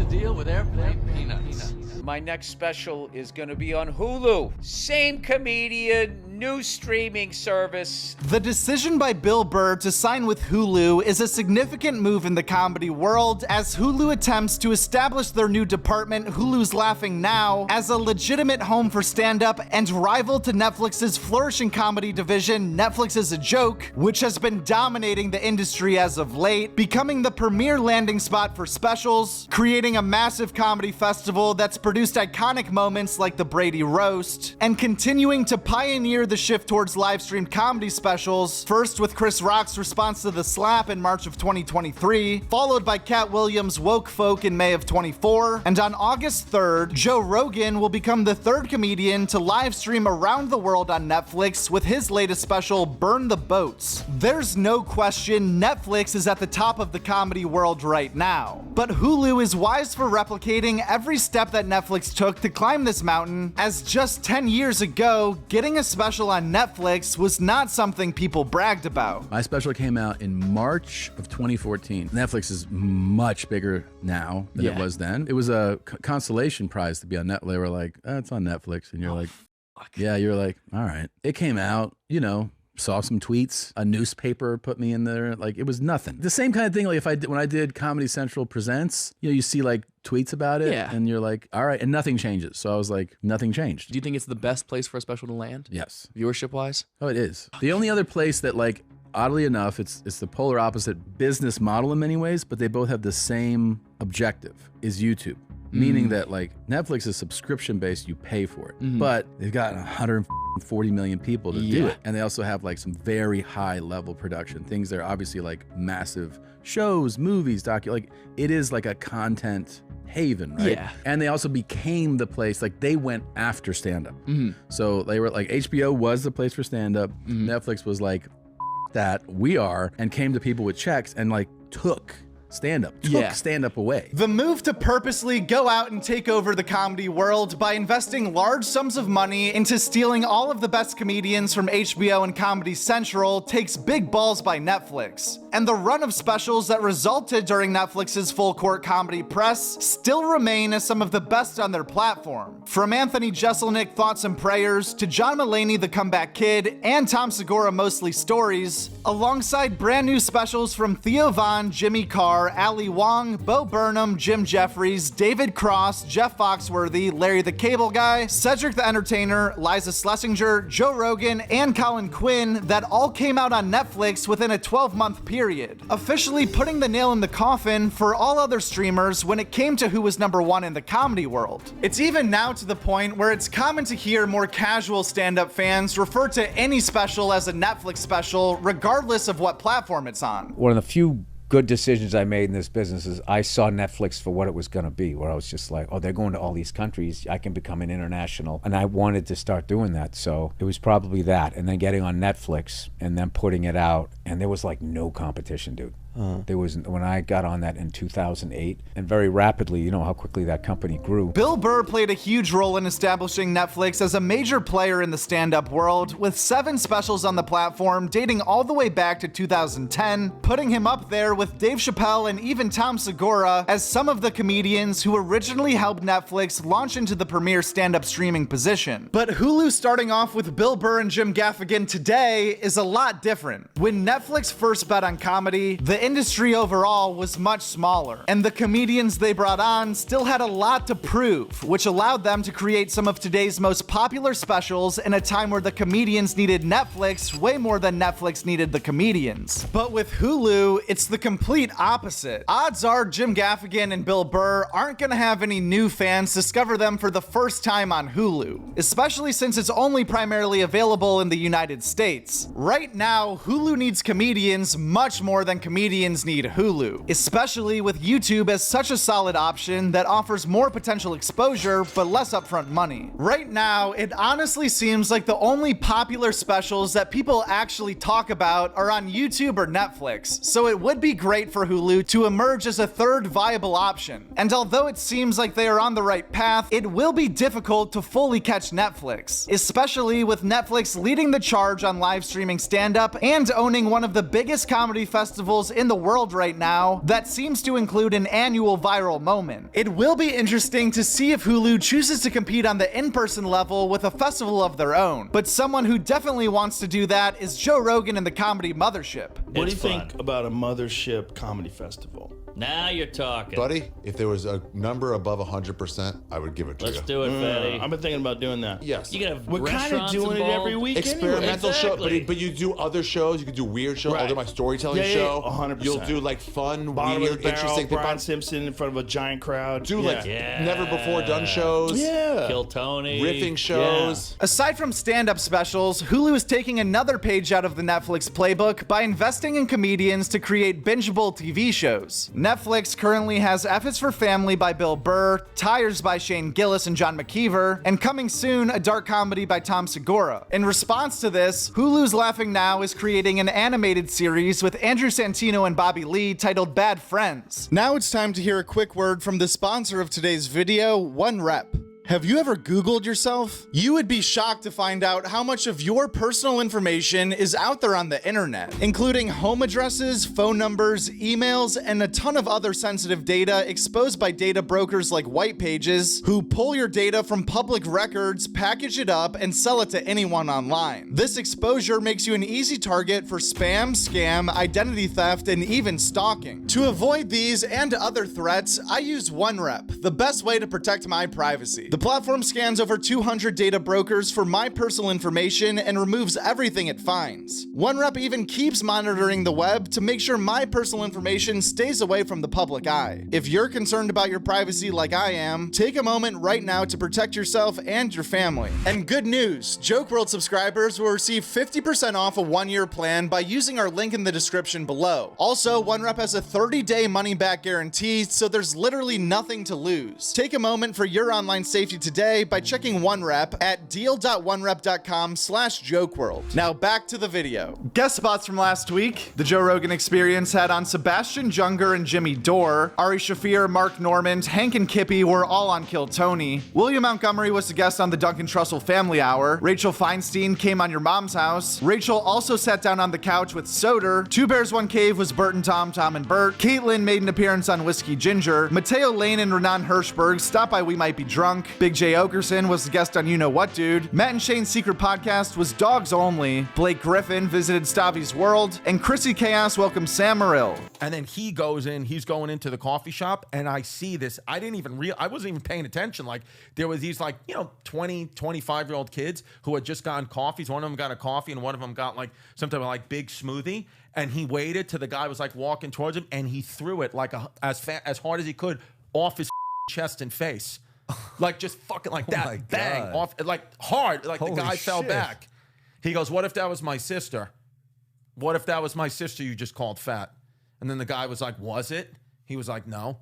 deal with airplane peanuts. My next special is gonna be on Hulu. Same comedian, new streaming service. The decision by Bill Burr to sign with Hulu is a significant move in the comedy world as Hulu attempts to establish their new department, Hulu's Laughing Now, as a legitimate home for stand-up and rival to Netflix's flourishing comedy division, Netflix is a Joke, which has been dominating the industry as of late, becoming the premier landing spot for specials, creating a massive comedy festival that's produced iconic moments like the Brady Roast, and continuing to pioneer the shift towards live-streamed comedy specials, first with Chris Rock's response to The Slap in March of 2023, followed by Cat Williams' Woke Folk in May of 24, and on August 3rd, Joe Rogan will become the third comedian to live stream around the world on Netflix with his latest special, Burn the Boats. There's no question Netflix is at the top of the comedy world right now, but Hulu is wise for replicating every step that Netflix took to climb this mountain, as just 10 years ago, getting a special on Netflix was not something people bragged about. My special came out in March of 2014. Netflix is much bigger now than it was then. It was a consolation prize to be on Netflix. They were like, it's on Netflix. And you're like, fuck. Yeah, you're like, all right. It came out, saw some tweets, a newspaper put me in there. Like, it was nothing. The same kind of thing, like when I did Comedy Central Presents, you see like tweets about it and you're like, all right, and nothing changes. So I was like, nothing changed. Do you think it's the best place for a special to land? Yes. Viewership wise? Oh, it is. The only other place that, like, oddly enough, it's the polar opposite business model in many ways, but they both have the same objective, is YouTube. Meaning that, like, Netflix is subscription-based, you pay for it. But they've got 140 million people to do it. And they also have, like, some very high-level production. Things that are obviously, like, massive shows, movies, like, it is like a content haven, right? Yeah. And they also became the place, like, they went after stand-up. So they were, like, HBO was the place for stand-up. Netflix was like, that, we are, and came to people with checks and, like, took stand-up away. The move to purposely go out and take over the comedy world by investing large sums of money into stealing all of the best comedians from HBO and Comedy Central takes big balls by Netflix. And the run of specials that resulted during Netflix's full court comedy press still remain as some of the best on their platform. From Anthony Jeselnik, Thoughts and Prayers, to John Mulaney, The Comeback Kid, and Tom Segura, Mostly Stories, alongside brand new specials from Theo Von, Jimmy Carr, Ali Wong, Bo Burnham, Jim Jeffries, David Cross, Jeff Foxworthy, Larry the Cable Guy, Cedric the Entertainer, Liza Schlesinger, Joe Rogan, and Colin Quinn that all came out on Netflix within a 12-month period, officially putting the nail in the coffin for all other streamers when it came to who was number one in the comedy world. It's even now to the point where it's common to hear more casual stand-up fans refer to any special as a Netflix special, regardless of what platform it's on. One of the few good decisions I made in this business is I saw Netflix for what it was going to be, where I was just like, oh, they're going to all these countries, I can become an international, and I wanted to start doing that. So it was probably that, and then getting on Netflix and then putting it out, and there was like no competition, dude. There was, when I got on that in 2008, and very rapidly, you know how quickly that company grew. Bill Burr played a huge role in establishing Netflix as a major player in the stand-up world, with 7 specials on the platform dating all the way back to 2010, putting him up there with Dave Chappelle and even Tom Segura as some of the comedians who originally helped Netflix launch into the premier stand-up streaming position. But Hulu starting off with Bill Burr and Jim Gaffigan today is a lot different. When Netflix first bet on comedy, the industry overall was much smaller, and the comedians they brought on still had a lot to prove, which allowed them to create some of today's most popular specials in a time where the comedians needed Netflix way more than Netflix needed the comedians. But with Hulu, it's the complete opposite. Odds are Jim Gaffigan and Bill Burr aren't gonna have any new fans discover them for the first time on Hulu, especially since it's only primarily available in the United States. Right now, Hulu needs comedians much more than comedians need Hulu, especially with YouTube as such a solid option that offers more potential exposure but less upfront money. Right now, it honestly seems like the only popular specials that people actually talk about are on YouTube or Netflix, so it would be great for Hulu to emerge as a third viable option. And although it seems like they are on the right path, it will be difficult to fully catch Netflix, especially with Netflix leading the charge on live streaming stand-up and owning one of the biggest comedy festivals in the world right now that seems to include an annual viral moment. It will be interesting to see if Hulu chooses to compete on the in-person level with a festival of their own, but someone who definitely wants to do that is Joe Rogan and the Comedy Mothership. What do you think about a Mothership comedy festival? Now you're talking. Buddy, if there was a number above 100%, I would give it to you. Let's do it, Fatty. I've been thinking about doing that. Yes. You can have We're kind of restaurants doing it involved. every week Experimental show, Exactly. but you do other shows. You could do weird shows. I'll do my storytelling Yeah, show. 100%. You'll do like fun, Bottom weird, of the barrel, interesting things. Brian Simpson in front of a giant crowd. Do like Yeah. never before done shows. Yeah. Kill Tony. Riffing shows. Aside from stand-up specials, Hulu is taking another page out of the Netflix playbook by investing in comedians to create bingeable TV shows. Netflix currently has F is for Family by Bill Burr, Tires by Shane Gillis and John McKeever, and coming soon, a dark comedy by Tom Segura. In response to this, Hulu's Laughing Now is creating an animated series with Andrew Santino and Bobby Lee titled Bad Friends. Now it's time to hear a quick word from the sponsor of today's video, OneRep. Have you ever Googled yourself? You would be shocked to find out how much of your personal information is out there on the internet, including home addresses, phone numbers, emails, and a ton of other sensitive data exposed by data brokers like White Pages, who pull your data from public records, package it up, and sell it to anyone online. This exposure makes you an easy target for spam, scam, identity theft, and even stalking. To avoid these and other threats, I use OneRep, the best way to protect my privacy. The platform scans over 200 data brokers for my personal information and removes everything it finds. OneRep even keeps monitoring the web to make sure my personal information stays away from the public eye. If you're concerned about your privacy like I am, take a moment right now to protect yourself and your family. And good news, Joke World subscribers will receive 50% off a one-year plan by using our link in the description below. Also, OneRep has a 30-day money-back guarantee, so there's literally nothing to lose. Take a moment for your online safety today by checking OneRep at deal.onerep.com/jokeworld. Now back to the video. Guest spots from last week. The Joe Rogan Experience had on Sebastian Junger and Jimmy Dore. Ari Shaffir, Mark Normand, Hank and Kippy were all on Kill Tony. William Montgomery was a guest on the Duncan Trussell Family Hour. Rachel Feinstein came on Your Mom's House. Rachel also sat down on the couch with Soder. Two Bears, One Cave was Bert and Tom, Tom and Bert. Caitlin made an appearance on Whiskey Ginger. Mateo Lane and Renan Hirschberg stopped by We Might Be Drunk. Big J Okerson was the guest on You Know What Dude. Matt and Shane's secret podcast was Dogs Only. Blake Griffin visited Stavi's World. And Chrissy Chaos welcomed Sam Morrill. And then he goes in, he's going into the coffee shop, and I see this. I wasn't even paying attention. Like, there was these, 20, 25-year-old kids who had just gotten coffees. One of them got a coffee, and one of them got, some type of, big smoothie. And he waited till the guy was, walking towards him, and he threw it, as hard as he could off his chest and face. Just fucking like that. my Bang. God. Off, hard. The Holy guy fell shit. back. He goes, what if that was my sister? What if that was my sister you just called fat? And then the guy was like, was it? He was like, no.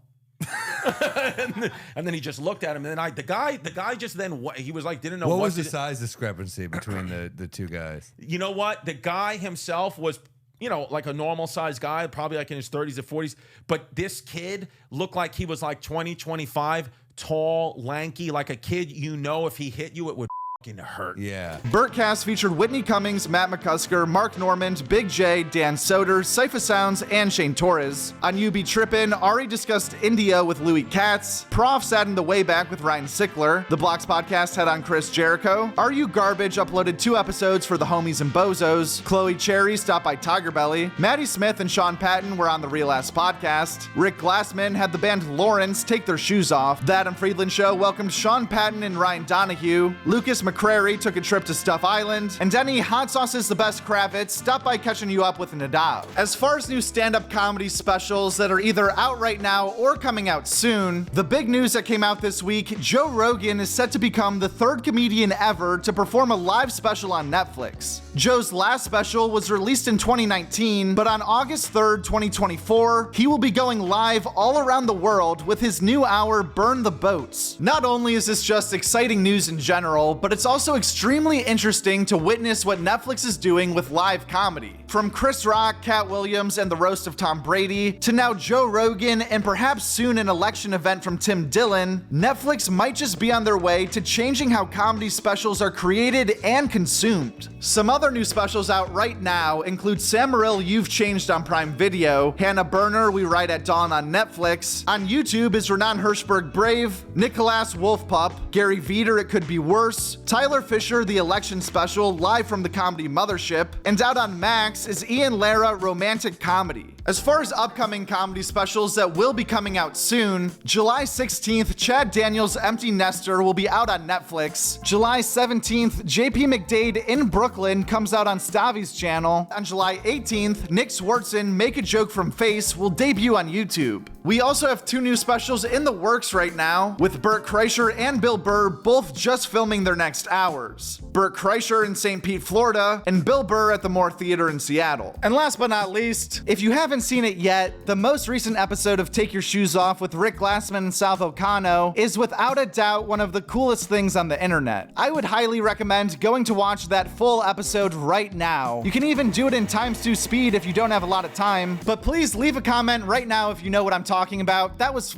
and then he just looked at him, and then the guy just then, he was like, didn't know What was the size discrepancy between the two guys? You know what? The guy himself was, a normal sized guy, probably in his 30s or 40s. But this kid looked like he was 20, 25, tall, lanky, like a kid, if he hit you, it would fucking hurt. Yeah. Burtcast featured Whitney Cummings, Matt McCusker, Mark Normand, Big J, Dan Soder, Cypher Sounds, and Shane Torres. On You Be Trippin', Ari discussed India with Louis Katz. Prof sat in the way back with Ryan Sickler. The Blocks podcast had on Chris Jericho. Are You Garbage uploaded 2 episodes for the Homies and Bozos. Chloe Cherry stopped by Tiger Belly. Maddie Smith and Sean Patton were on the Real Ass podcast. Rick Glassman had the band Lawrence take their shoes off. The Adam Friedland Show welcomed Sean Patton and Ryan Donahue. Lucas McCrary took a trip to Stuff Island, and Denny Hot Sauce is the best Kravitz stopped by catching you up with Nadav. As far as new stand-up comedy specials that are either out right now or coming out soon, the big news that came out this week, Joe Rogan is set to become the 3rd comedian ever to perform a live special on Netflix. Joe's last special was released in 2019, but on August 3rd, 2024, he will be going live all around the world with his new hour, Burn the Boats. Not only is this just exciting news in general, but it's also extremely interesting to witness what Netflix is doing with live comedy. From Chris Rock, Cat Williams, and the roast of Tom Brady, to now Joe Rogan, and perhaps soon an election event from Tim Dillon, Netflix might just be on their way to changing how comedy specials are created and consumed. Some other new specials out right now include Sam Morril, You've Changed on Prime Video, Hannah Berner, We Ride at Dawn on Netflix. On YouTube is Renan Hirschberg, Brave, Nicholas Wolfpup, Gary Veeder, It Could Be Worse, Tyler Fisher, The Election Special, live from the Comedy Mothership, and out on Max is Ian Lara, Romantic Comedy. As far as upcoming comedy specials that will be coming out soon, July 16th, Chad Daniels' Empty Nester will be out on Netflix. July 17th, JP McDade in Brooklyn comes out on Stavi's channel. On July 18th, Nick Swartzen, Make a Joke from Face will debut on YouTube. We also have 2 new specials in the works right now, with Burt Kreischer and Bill Burr both just filming their next hours. Burt Kreischer in St. Pete, Florida, and Bill Burr at the Moore Theater in Seattle. And last but not least, if you haven't seen it yet, the most recent episode of Take Your Shoes Off with Rick Glassman and South O'Connor is without a doubt one of the coolest things on the internet. I would highly recommend going to watch that full episode right now. You can even do it in ×2 speed if you don't have a lot of time, but please leave a comment right now if you know what I'm talking about. That was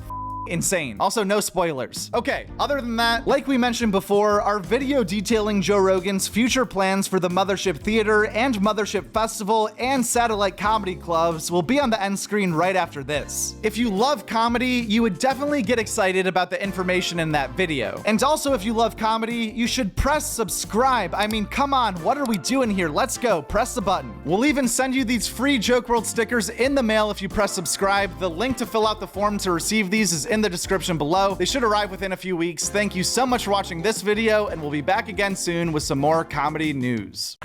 insane. Also, no spoilers. Okay, other than that, like we mentioned before, our video detailing Joe Rogan's future plans for the Mothership Theater and Mothership Festival and satellite comedy clubs will be on the end screen right after this. If you love comedy, you would definitely get excited about the information in that video. And also, if you love comedy, you should press subscribe. I mean, come on, what are we doing here? Let's go, press the button. We'll even send you these free Joke World stickers in the mail if you press subscribe. The link to fill out the form to receive these is in the description below. They should arrive within a few weeks. Thank you so much for watching this video, and we'll be back again soon with some more comedy news.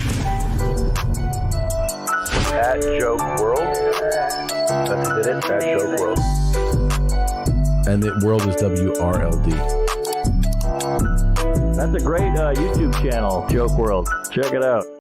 At Joke World. That's it, at Joke World. And the world is WRLD. That's a great YouTube channel, Joke World. Check it out.